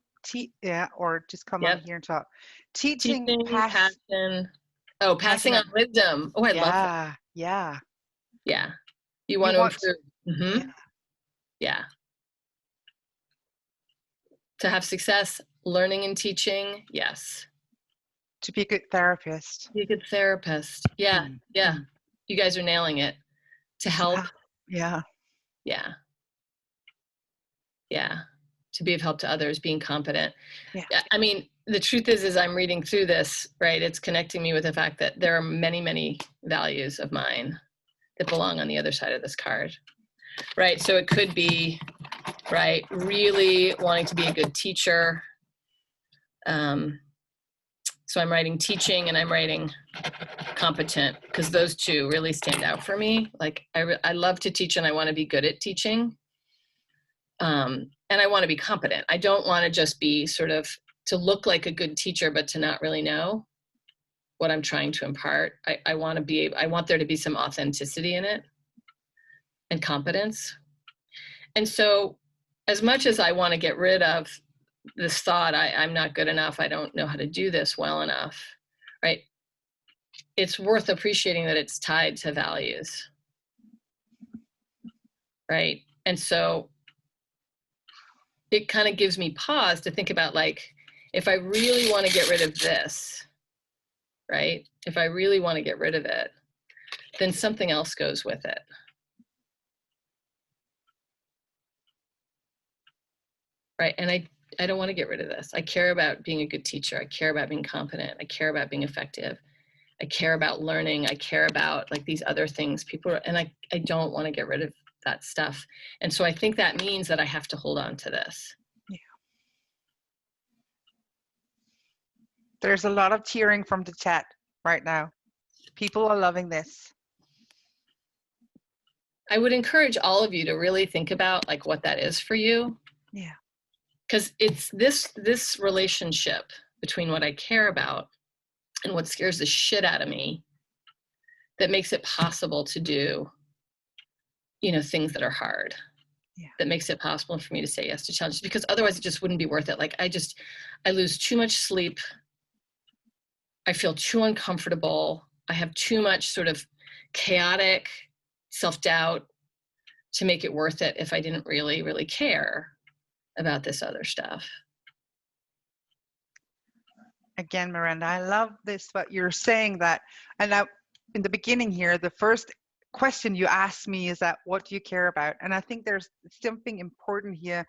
or just come on here and talk. Teaching passion. Oh, passing on wisdom. Oh, I love that. Yeah. Yeah. You want to improve. Mm-hmm. Yeah. To have success, learning and teaching. Yes. To be a good therapist. Be a good therapist. Yeah. Yeah. You guys are nailing it. To help. Yeah. Yeah. Yeah. To be of help to others, being competent. Yeah. I mean, the truth is I'm reading through this, right? It's connecting me with the fact that there are many, many values of mine that belong on the other side of this card, right? So it could be, right, really wanting to be a good teacher. So I'm writing teaching and I'm writing competent, because those two really stand out for me. Like, I love to teach and I want to be good at teaching. And I want to be competent. I don't want to just be sort of to look like a good teacher, but to not really know what I'm trying to impart. I want there to be some authenticity in it and competence. And so as much as I want to get rid of this thought, I'm not good enough, I don't know how to do this well enough, right? It's worth appreciating that it's tied to values. right? And so it kind of gives me pause to think about, like, if I really want to get rid of this, right? If I really want to get rid of it, then something else goes with it. Right? And I don't want to get rid of this. I care about being a good teacher. I care about being competent. I care about being effective. I care about learning. I care about, like, these other things and I don't want to get rid of that stuff. And so I think that means that I have to hold on to this. Yeah. There's a lot of cheering from the chat right now. People are loving this. I would encourage all of you to really think about, like, what that is for you. Yeah. Because it's this relationship between what I care about and what scares the shit out of me that makes it possible to do, things that are hard. Yeah. That makes it possible for me to say yes to challenges, because otherwise it just wouldn't be worth it. Like, I lose too much sleep. I feel too uncomfortable. I have too much sort of chaotic self-doubt to make it worth it if I didn't really, really care about this other stuff. Again, Miranda, I love this, what you're saying that, and now in the beginning here, the first question you asked me is that, what do you care about? And I think there's something important here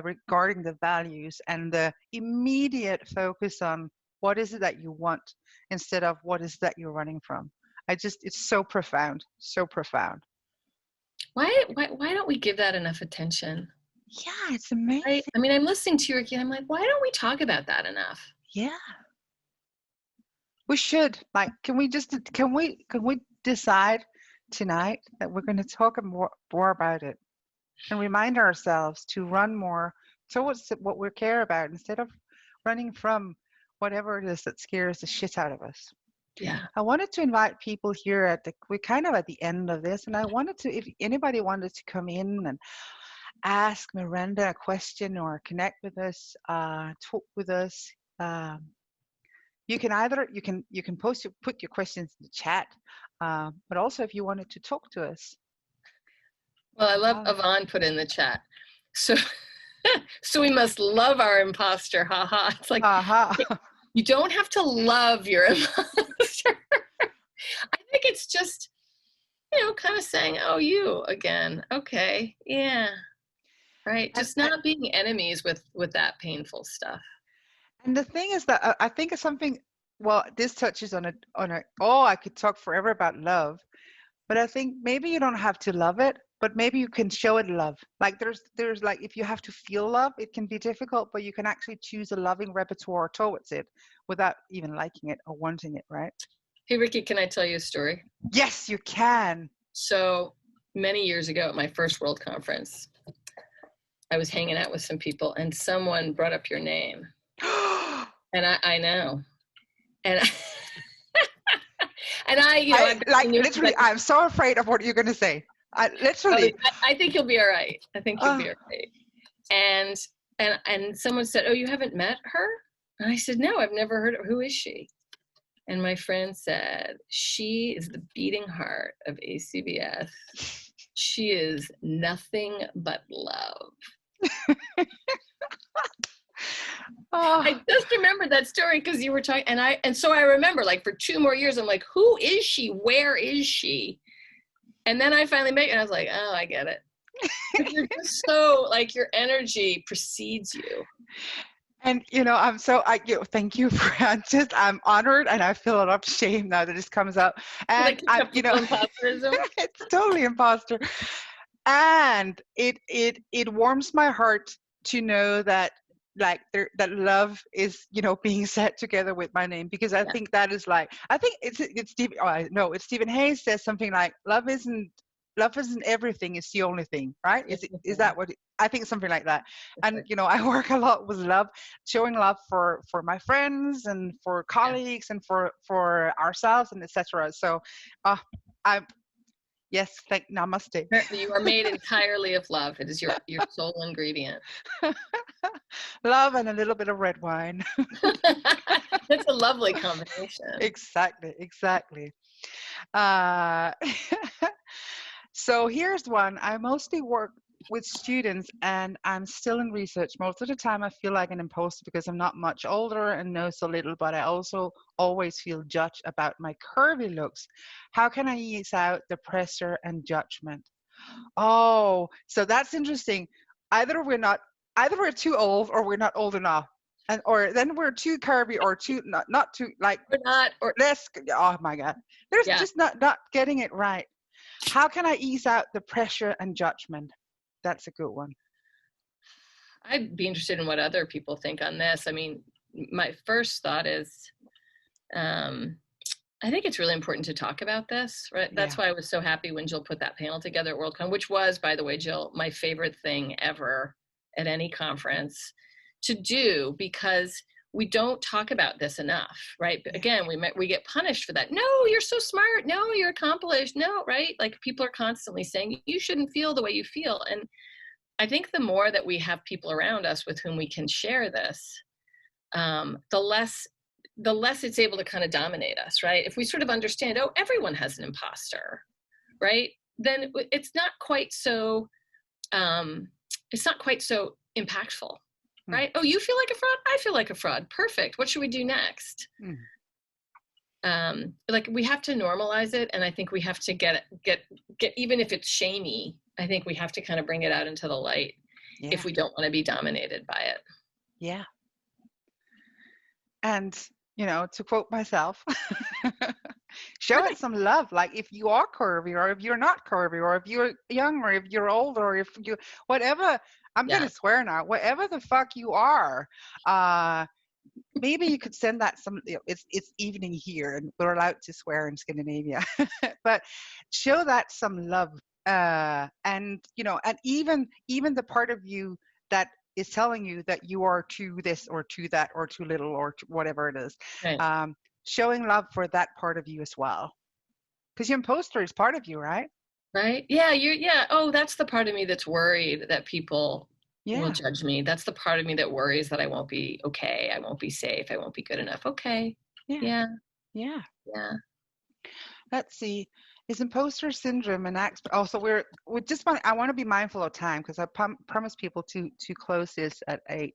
regarding the values and the immediate focus on what is it that you want instead of what is that you're running from. It's so profound, so profound. Why don't we give that enough attention? Yeah, it's amazing. I mean, I'm listening to you, Rikke, and I'm like, why don't we talk about that enough? Yeah. We should. Like, can we decide tonight that we're going to talk more about it and remind ourselves to run more towards what we care about instead of running from whatever it is that scares the shit out of us. Yeah. I wanted to invite people here we're kind of at the end of this, and I wanted to, if anybody wanted to come in and ask Miranda a question or connect with us, talk with us, you can put your questions in the chat, but also if you wanted to talk to us. Well, I love Yvonne put in the chat. So we must love our imposter. Haha. It's like, you don't have to love your imposter. I think it's just, kind of saying, oh, you again. Okay. Yeah. Right. Just not being enemies with that painful stuff. And the thing is that I think it's something, well, this touches on I could talk forever about love, but I think maybe you don't have to love it, but maybe you can show it love. Like there's like, if you have to feel love, it can be difficult, but you can actually choose a loving repertoire towards it without even liking it or wanting it, right? Hey, Rikke, can I tell you a story? Yes, you can. So many years ago at my first World Conference, I was hanging out with some people and someone brought up your name. And I know. And literally, I'm so afraid of what you're going to say. I think you'll be all right. I think you'll be all right. And someone said, oh, you haven't met her? And I said, no, I've never heard of her. Who is she? And my friend said, she is the beating heart of ACBS. She is nothing but love. I just remembered that story because you were talking, and so I remember, like, for 2 more years, I'm like, who is she? Where is she? And then I finally met you, and I was like, oh, I get it. You're just so, like, your energy precedes you. And thank you for I'm honored, and I feel a lot of shame now that this comes up. And imposterism. It's totally imposter. And it warms my heart to know that that love is being set together with my name, because I think that is it's Stephen Hayes says something like love isn't everything, it's the only thing, right? Is that what I think? Something like that. And I work a lot with love, showing love for my friends and for colleagues and for ourselves and etc. So yes, namaste. You are made entirely of love. It is your sole ingredient. Love and a little bit of red wine. That's a lovely combination. Exactly. So here's one. I mostly work with students and I'm still in research. Most of the time I feel like an imposter because I'm not much older and know so little, but I also always feel judged about my curvy looks. How can I ease out the pressure and judgment? Oh, so that's interesting. Either we're not, either we're too old or we're not old enough. And or then we're too curvy or too not too like Or not, or less. Oh my God. There's yeah. just not getting it right. How can I ease out the pressure and judgment? That's a good one. I'd be interested in what other people think on this. I mean, my first thought is, I think it's really important to talk about this, right? That's why I was so happy when Jill put that panel together at Worldcon, which was, by the way, Jill, my favorite thing ever at any conference to do, because we don't talk about this enough, right? But again, we get punished for that. No, you're so smart. No, you're accomplished. No, right? Like people are constantly saying, you shouldn't feel the way you feel. And I think the more that we have people around us with whom we can share this, the less it's able to kind of dominate us, right? If we sort of understand, oh, everyone has an imposter, right? Then it's not quite so impactful, right? Oh, you feel like a fraud? I feel like a fraud. Perfect. What should we do next? Like we have to normalize it, and I think we have to get even if it's shamey, I think we have to kind of bring it out into the light if we don't want to be dominated by it. Yeah. And, you know, to quote myself, show it some love. Like if you are curvy or if you're not curvy or if you're young or if you're old or if you, whatever, I'm going to swear now, whatever the fuck you are, maybe you could send that some, it's evening here and we're allowed to swear in Scandinavia, but show that some love. And, you know, and even the part of you that is telling you that you are too this or too that or too little or whatever it is, right. Showing love for that part of you as well. Because your imposter is part of you, right? Right. Yeah. Oh, that's the part of me that's worried that people will judge me. That's the part of me that worries that I won't be okay. I won't be safe. I won't be good enough. Okay. Yeah. Let's see. Is imposter syndrome an act? Also, I want to be mindful of time because I promised people to close this at 8.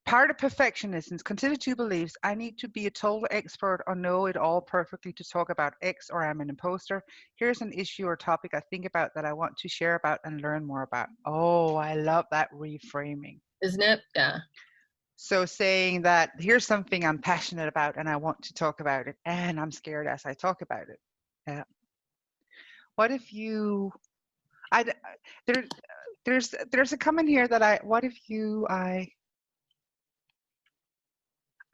Part of perfectionism, consider 2 beliefs. I need to be a total expert or know it all perfectly to talk about X, or I'm an imposter. Here's an issue or topic I think about that I want to share about and learn more about. Oh, I love that reframing. Isn't it? Yeah. So saying that here's something I'm passionate about and I want to talk about it and I'm scared as I talk about it. Yeah. What if you, there's a comment here that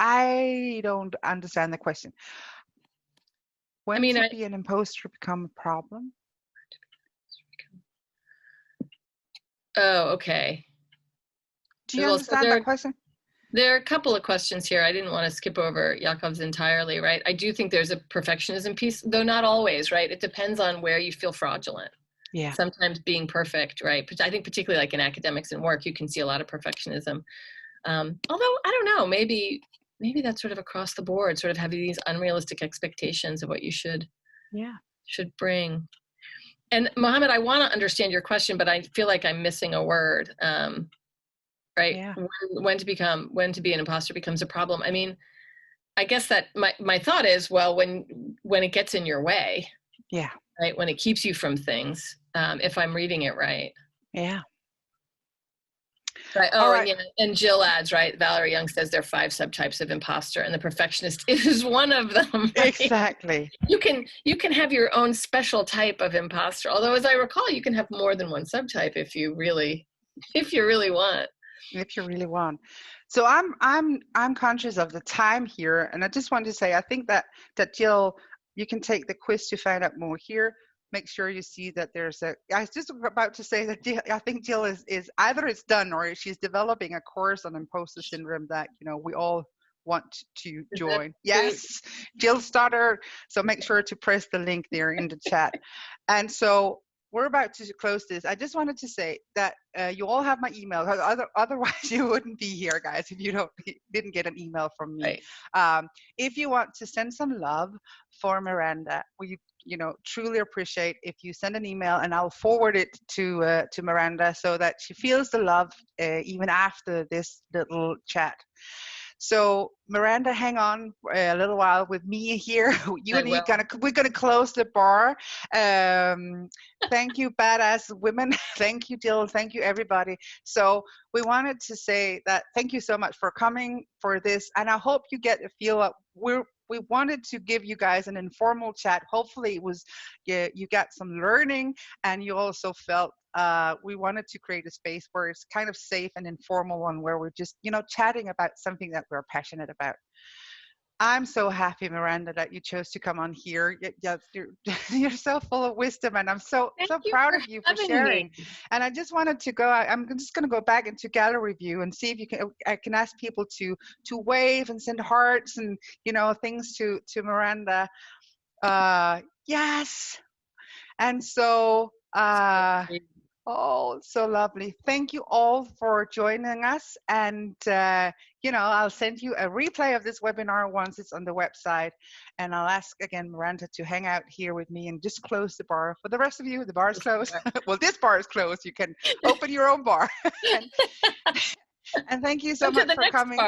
I don't understand the question. When to be an imposter become a problem? Oh, okay. Do you understand that question? There are a couple of questions here. I didn't want to skip over Yakov's entirely, right? I do think there's a perfectionism piece, though not always, right? It depends on where you feel fraudulent. Yeah. Sometimes being perfect, right? But I think particularly like in academics and work, you can see a lot of perfectionism. Although, I don't know, maybe that's sort of across the board, sort of having these unrealistic expectations of what you should bring. And Mohammed, I want to understand your question, but I feel like I'm missing a word. Right? Yeah. When to be an imposter becomes a problem. I mean, I guess that my thought is, well, when it gets in your way. Yeah. Right? When it keeps you from things, if I'm reading it right. Yeah. Right. Oh, right. And Jill adds, right? Valerie Young says there are 5 subtypes of imposter, and the perfectionist is one of them. Right? Exactly. You can have your own special type of imposter. Although, as I recall, you can have more than one subtype if you really want. If you really want. So I'm conscious of the time here, and I just wanted to say I think that Jill, you can take the quiz to find out more here. Make sure you see that there's I was just about to say that I think Jill is either it's done or she's developing a course on imposter syndrome that, you know, we all want to join. Yes, Jill started. So make sure to press the link there in the chat. And so we're about to close this. I just wanted to say that you all have my email. Otherwise, you wouldn't be here, guys, if you didn't get an email from me. Right. If you want to send some love for Miranda, truly appreciate if you send an email, and I'll forward it to Miranda so that she feels the love even after this little chat. So Miranda, hang on a little while with me here. We're gonna close the bar. Thank you, badass women. Thank you, Jill. Thank you, everybody. So we wanted to say that thank you so much for coming for this, and I hope you get a feel of we wanted to give you guys an informal chat. Hopefully it was you got some learning, and you also felt we wanted to create a space where it's kind of safe and informal one, where we're just chatting about something that we're passionate about. I'm so happy, Miranda, that you chose to come on here. You're so full of wisdom, and I'm so proud of you for sharing. Me. And I just wanted to go. I'm just going to go back into gallery view and see if I can ask people to wave and send hearts and things to Miranda. Yes. And so. Oh, so lovely. Thank you all for joining us. And, I'll send you a replay of this webinar once it's on the website. And I'll ask again, Miranda, to hang out here with me and just close the bar. For the rest of you, the bar is closed. Well, this bar is closed. You can open your own bar. And thank you so much for coming.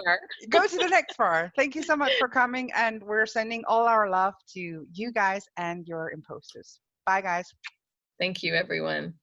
Go to the next bar. Thank you so much for coming. And we're sending all our love to you guys and your imposters. Bye, guys. Thank you, everyone.